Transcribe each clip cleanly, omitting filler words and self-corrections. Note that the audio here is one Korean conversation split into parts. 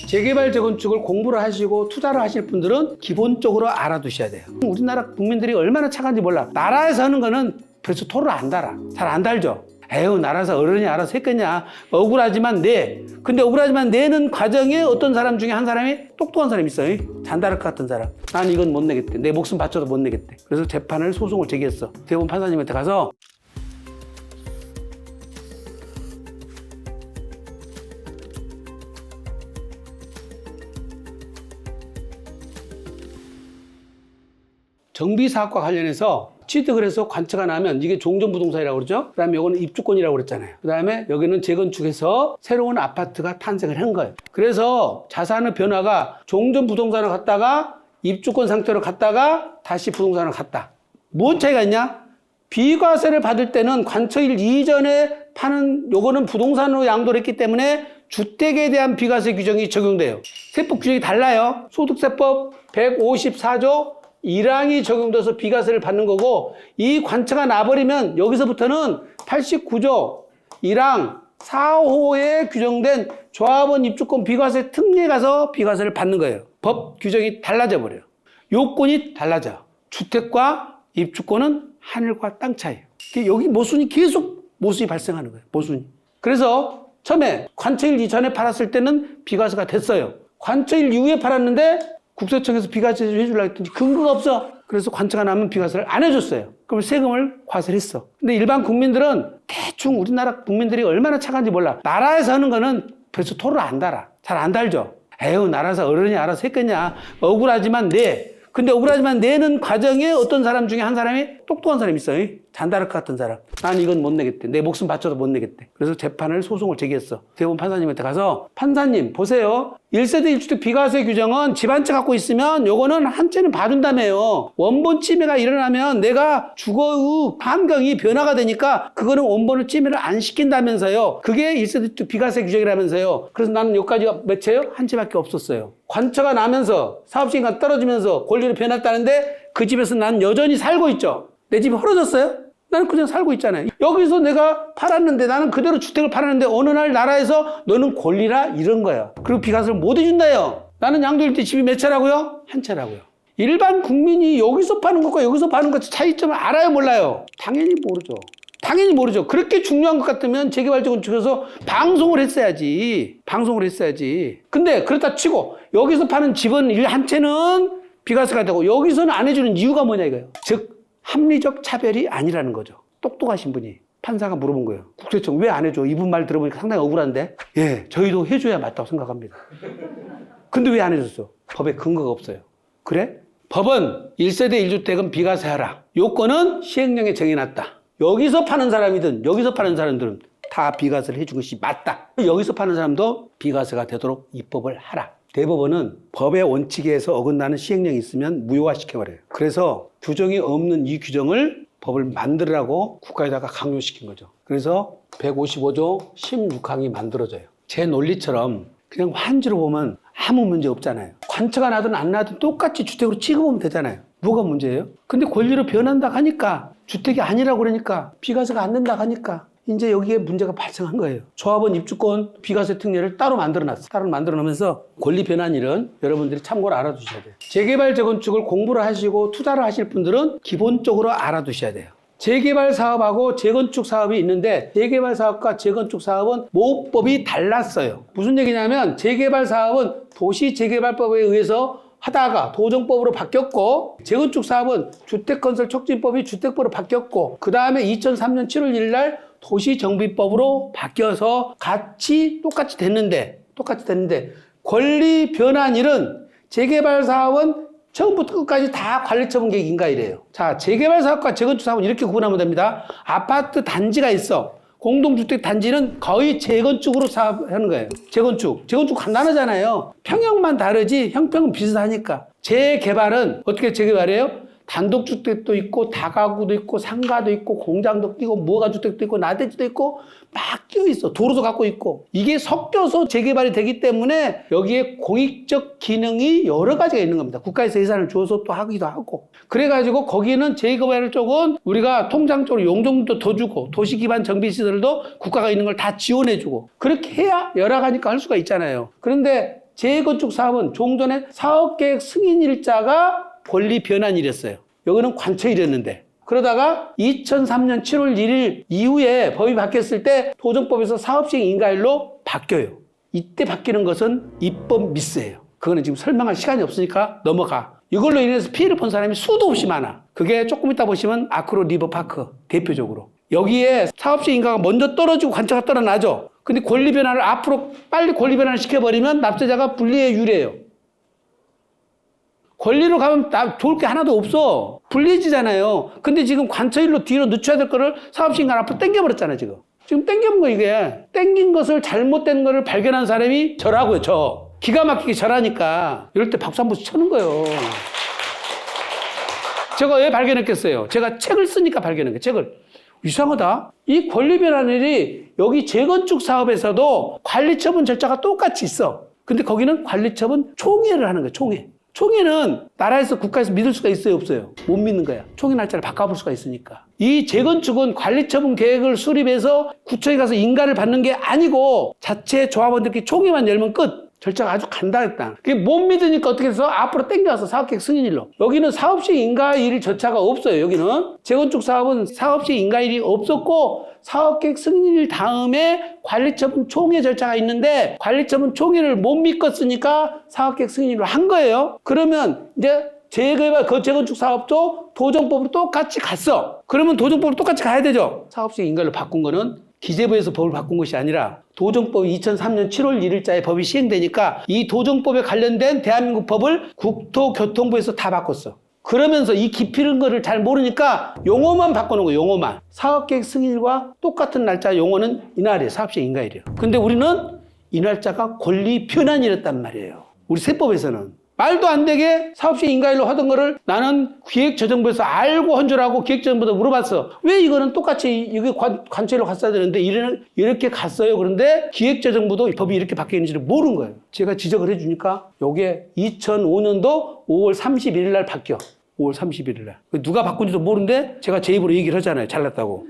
재개발 재건축을 공부를 하시고 투자를 하실 분들은 기본적으로 알아두셔야 돼요. 우리나라 국민들이 얼마나 착한지 몰라. 나라에서 하는 거는 벌써 토를 안 달아. 잘 안 달죠. 에휴, 나라에서 어른이 알아서 했겠냐. 억울하지만 내. 근데 억울하지만 내는 과정에 어떤 사람 중에 한 사람이 똑똑한 사람이 있어요. 잔다르크 같은 사람. 난 이건 못 내겠대. 내 목숨 바쳐도 못 내겠대. 그래서 재판을 소송을 제기했어. 대법원 판사님한테 가서 정비사업과 관련해서 취득을 해서 관처가 나면 이게 종전부동산이라고 그러죠. 그 다음에 이거는 입주권이라고 그랬잖아요. 그 다음에 여기는 재건축해서 새로운 아파트가 탄생을 한 거예요. 그래서 자산의 변화가 종전부동산을 갔다가 입주권 상태로 갔다가 다시 부동산을 갔다. 뭔 차이가 있냐? 비과세를 받을 때는 관처일 이전에 파는 요거는 부동산으로 양도를 했기 때문에 주택에 대한 비과세 규정이 적용돼요. 세법 규정이 달라요. 소득세법 154조 1항이 적용돼서 비과세를 받는 거고, 이 관처가 나버리면 여기서부터는 89조 1항 4호에 규정된 조합원 입주권 비과세 특례에 가서 비과세를 받는 거예요. 법 규정이 달라져 버려요. 요건이 달라져. 주택과 입주권은 하늘과 땅 차이예요. 여기 모순이 계속 모순이 발생하는 거예요. 모순이. 그래서 처음에 관처일 이전에 팔았을 때는 비과세가 됐어요. 관처일 이후에 팔았는데 국세청에서 비과세 해주려고 했더니 근거가 없어. 그래서 관처가 나면 비과세를 안 해줬어요. 그럼 세금을 과세를 했어. 근데 일반 국민들은 대충 우리나라 국민들이 얼마나 착한지 몰라. 나라에서 하는 거는 벌써 토를 안 달아. 잘 안 달죠. 에휴, 나라에서 어른이 알아서 했겠냐. 억울하지만 내. 근데 억울하지만 내는 과정에 어떤 사람 중에 한 사람이 똑똑한 사람이 있어요. 잔다르크 같은 사람. 난 이건 못 내겠대. 내 목숨 바쳐도 못 내겠대. 그래서 재판을 소송을 제기했어. 대법원 판사님한테 가서 판사님 보세요. 1세대 1주택 비과세 규정은 집 한 채 갖고 있으면 요거는 한 채는 봐준다며요. 원본 침해가 일어나면 내가 주거 환경이 변화가 되니까 그거는 원본을 침해를 안 시킨다면서요. 그게 1세대 1주택 비과세 규정이라면서요. 그래서 나는 여기까지가 몇 채요? 한 채밖에 없었어요. 관처가 나면서 사업시행가 떨어지면서 권리를 변했다는데 그 집에서 난 여전히 살고 있죠. 내 집이 헐어졌어요? 나는 그냥 살고 있잖아요. 여기서 내가 팔았는데 나는 그대로 주택을 팔았는데 어느 날 나라에서 너는 권리라 이런 거예요. 그리고 비과세를 못 해준다요. 나는 양도일 때 집이 몇 채라고요? 한 채라고요. 일반 국민이 여기서 파는 것과 여기서 파는 것 차이점을 알아요, 몰라요? 당연히 모르죠. 당연히 모르죠. 그렇게 중요한 것 같으면 재개발 재건축에서 방송을 했어야지. 방송을 했어야지. 근데 그렇다 치고 여기서 파는 집은 한 채는 비과세가 되고 여기서는 안 해주는 이유가 뭐냐 이거예요. 즉 합리적 차별이 아니라는 거죠. 똑똑하신 분이 판사가 물어본 거예요. 국세청 왜 안 해줘? 이분 말 들어보니까 상당히 억울한데. 예, 저희도 해줘야 맞다고 생각합니다. 근데 왜 안 해줬어? 법에 근거가 없어요. 그래? 법은 1세대 1주택은 비과세하라. 요건은 시행령에 정해놨다. 여기서 파는 사람이든 여기서 파는 사람들은 다 비과세를 해준 것이 맞다. 여기서 파는 사람도 비과세가 되도록 입법을 하라. 대법원은 법의 원칙에 의해서 어긋나는 시행령이 있으면 무효화시켜버려요. 그래서 규정이 없는 이 규정을 법을 만들으라고 국가에다가 강요시킨 거죠. 그래서 155조 16항이 만들어져요. 제 논리처럼 그냥 환지로 보면 아무 문제 없잖아요. 관처가 나든 안 나든 똑같이 주택으로 취급하면 되잖아요. 뭐가 문제예요? 근데 권리로 변한다 하니까 주택이 아니라고 그러니까 비과세가 안 된다 하니까 이제 여기에 문제가 발생한 거예요. 조합원 입주권 비과세 특례를 따로 만들어놨어. 따로 만들어놓으면서 권리 변환 일은 여러분들이 참고로 알아두셔야 돼요. 재개발 재건축을 공부를 하시고 투자를 하실 분들은 기본적으로 알아두셔야 돼요. 재개발 사업하고 재건축 사업이 있는데 재개발 사업과 재건축 사업은 모법이 달랐어요. 무슨 얘기냐면 재개발 사업은 도시재개발법에 의해서 하다가 도정법으로 바뀌었고 재건축 사업은 주택건설촉진법이 주택법으로 바뀌었고 그 다음에 2003년 7월 1일 날 도시정비법으로 바뀌어서 똑같이 됐는데 권리 변환 일은 재개발 사업은 처음부터 끝까지 다 관리처분 계획 인가 이래요. 자, 재개발 사업과 재건축 사업은 이렇게 구분하면 됩니다. 아파트 단지가 있어. 공동주택 단지는 거의 재건축으로 사업하는 거예요. 재건축 간단하잖아요. 평형만 다르지 형평은 비슷하니까. 재개발은 어떻게 재개발해요? 단독주택도 있고 다가구도 있고 상가도 있고 공장도 끼고 무허가주택도 있고 나대지도 있고 막 끼어있어. 도로도 갖고 있고. 이게 섞여서 재개발이 되기 때문에 여기에 공익적 기능이 여러 가지가 있는 겁니다. 국가에서 예산을 주어서 또 하기도 하고. 그래가지고 거기는 재개발 쪽은 우리가 통장적으로 용적률도 더 주고 도시기반 정비시설도 국가가 있는 걸 다 지원해주고 그렇게 해야 여러 가지가 할 수가 있잖아요. 그런데 재건축 사업은 종전에 사업계획 승인일자가 권리 변환일이었어요. 여기는 관처일이었는데 그러다가 2003년 7월 1일 이후에 법이 바뀌었을 때 도정법에서 사업시행 인가일로 바뀌어요. 이때 바뀌는 것은 입법 미스예요. 그거는 지금 설명할 시간이 없으니까 넘어가. 이걸로 인해서 피해를 본 사람이 수도 없이 많아. 그게 조금 이따 보시면 아크로 리버파크 대표적으로. 여기에 사업시행 인가가 먼저 떨어지고 관처가 떨어나죠. 근데 권리 변환을 앞으로 빨리 권리 변환을 시켜버리면 납세자가 불리에 유리해요. 권리로 가면 좋을 게 하나도 없어. 불리해지잖아요. 근데 지금 관처일로 뒤로 늦춰야 될 거를 사업시행가 앞으로 당겨버렸잖아요, 지금. 지금 당겨본 거 이게. 당긴 것을 잘못된 거를 발견한 사람이 저라고요, 저. 기가 막히게 저라니까. 이럴 때 박수 한 번씩 쳐는 거예요. 제가 왜 발견했겠어요? 제가 책을 쓰니까 발견한 거예요, 책을. 이상하다. 이 권리 변환일이 여기 재건축 사업에서도 관리처분 절차가 똑같이 있어. 근데 거기는 관리처분 총회를 하는 거예요, 총회. 총회는 나라에서 국가에서 믿을 수가 있어요, 없어요? 못 믿는 거야. 총회 날짜를 바꿔볼 수가 있으니까. 이 재건축은 관리처분 계획을 수립해서 구청에 가서 인가를 받는 게 아니고 자체 조합원들끼리 총회만 열면 끝. 절차가 아주 간단했다. 그게 못 믿으니까 어떻게 해서 앞으로 땡겨와서 사업계획 승인일로. 여기는 사업시행 인가일 절차가 없어요. 여기는 재건축 사업은 사업시행 인가일이 없었고 사업계획 승인일 다음에 관리처분 총회 절차가 있는데 관리처분 총회를 못 믿었으니까 사업계획 승인일로 한 거예요. 그러면 이제 재개발 그 재건축 사업도 도정법으로 똑같이 갔어. 그러면 도정법으로 똑같이 가야 되죠. 사업시행 인가일로 바꾼 거는 기재부에서 법을 바꾼 것이 아니라 도정법이 2003년 7월 1일자에 법이 시행되니까 이 도정법에 관련된 대한민국 법을 국토교통부에서 다 바꿨어. 그러면서 이 깊이 있는 거를 잘 모르니까 용어만 바꿔놓은 거예요. 용어만. 사업계획 승인일과 똑같은 날짜 용어는 이날이에요. 사업시행 인가일이에요. 근데 우리는 이 날짜가 권리 변환일이었단 말이에요. 우리 세법에서는. 말도 안 되게 사업시행 인가일로 하던 거를 나는 기획재정부에서 알고 한 줄 알고 기획재정부도 물어봤어. 왜 이거는 똑같이 이게 관처일로 갔어야 되는데 이렇게 갔어요. 그런데 기획재정부도 법이 이렇게 바뀌는지를 모르는 거예요. 제가 지적을 해주니까 이게 2005년도 5월 31일 날 바뀌어. 5월 31일 날. 누가 바꾼지도 모르는데 제가 제 입으로 얘기를 하잖아요. 잘났다고.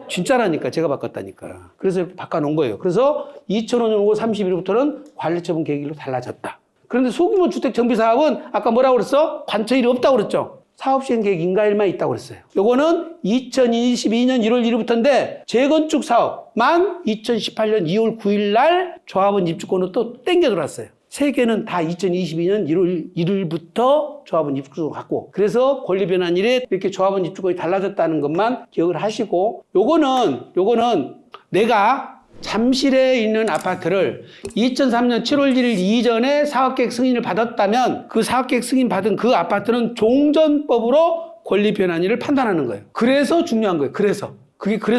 진짜라니까. 제가 바꿨다니까. 그래서 바꿔놓은 거예요. 그래서 2005년 5월 30일부터는 관리처분 계획일로 달라졌다. 그런데 소규모 주택 정비 사업은 아까 뭐라고 그랬어? 관처일이 없다고 그랬죠? 사업시행 계획 인가일만 있다고 그랬어요. 요거는 2022년 1월 1일부터인데 재건축 사업만 2018년 2월 9일 날 조합원 입주권으로 또 땡겨 들어왔어요. 세 개는 다 2022년 1월 1일부터 조합원 입주권을 갖고 그래서 권리변환일에 이렇게 조합원 입주권이 달라졌다는 것만 기억을 하시고 요거는 내가 잠실에 있는 아파트를 2003년 7월 1일 이전에 사업계획 승인을 받았다면 그 사업계획 승인 받은 그 아파트는 종전법으로 권리 변환일을 판단하는 거예요. 그래서 중요한 거예요. 그래서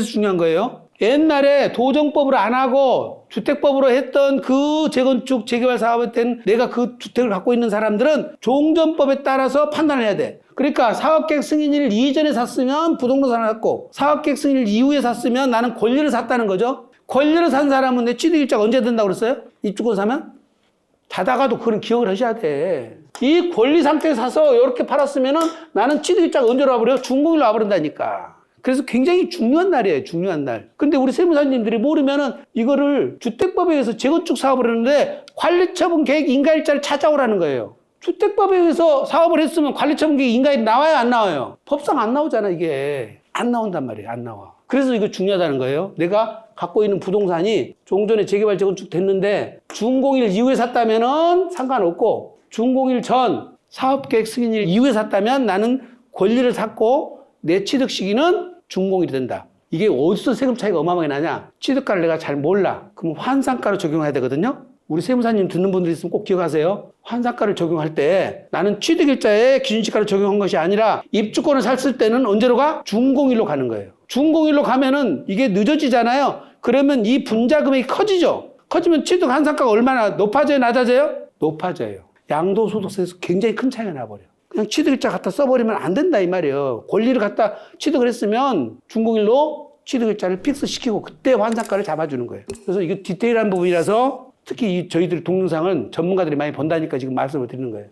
중요한 거예요. 옛날에 도정법으로 안 하고 주택법으로 했던 그 재건축 재개발 사업에 된 내가 그 주택을 갖고 있는 사람들은 종전법에 따라서 판단을 해야 돼. 그러니까 사업계획 승인일 이전에 샀으면 부동산을 샀고 사업계획 승인일 이후에 샀으면 나는 권리를 샀다는 거죠. 권리를 산 사람은 내 취득일자가 언제 된다고 그랬어요? 입주권 사면? 자다가도 그런 기억을 하셔야 돼. 이 권리 상태에 사서 이렇게 팔았으면은 나는 취득일자가 언제로 와버려? 준공일로 와버린다니까. 그래서 굉장히 중요한 날이에요. 중요한 날. 근데 우리 세무사님들이 모르면은 이거를 주택법에 의해서 재건축 사업을 하는데 관리처분 계획 인가일자를 찾아오라는 거예요. 주택법에 의해서 사업을 했으면 관리처분 계획 인가일이 나와요? 안 나와요? 법상 안 나오잖아, 이게. 안 나온단 말이에요. 안 나와. 그래서 이거 중요하다는 거예요. 내가 갖고 있는 부동산이 종전에 재개발 재건축 됐는데 준공일 이후에 샀다면은 상관없고 준공일 전 사업계획 승인일 이후에 샀다면 나는 권리를 샀고 내 취득 시기는 준공일이 된다. 이게 어디서 세금 차이가 어마어마하게 나냐? 취득가를 내가 잘 몰라. 그럼 환산가로 적용해야 되거든요. 우리 세무사님 듣는 분들 있으면 꼭 기억하세요. 환산가를 적용할 때 나는 취득일자에 기준시가를 적용한 것이 아니라 입주권을 샀을 때는 언제로 가? 준공일로 가는 거예요. 준공일로 가면은 이게 늦어지잖아요. 그러면 이 분자 금액이 커지죠. 커지면 취득 환산가가 얼마나 높아져요? 낮아져요? 높아져요. 양도소득세에서 굉장히 큰 차이가 나버려. 그냥 취득일자 갖다 써버리면 안 된다 이 말이에요. 권리를 갖다 취득을 했으면 준공일로 취득일자를 픽스시키고 그때 환산가를 잡아주는 거예요. 그래서 이게 디테일한 부분이라서 특히 저희들 동영상은 전문가들이 많이 본다니까 지금 말씀을 드리는 거예요.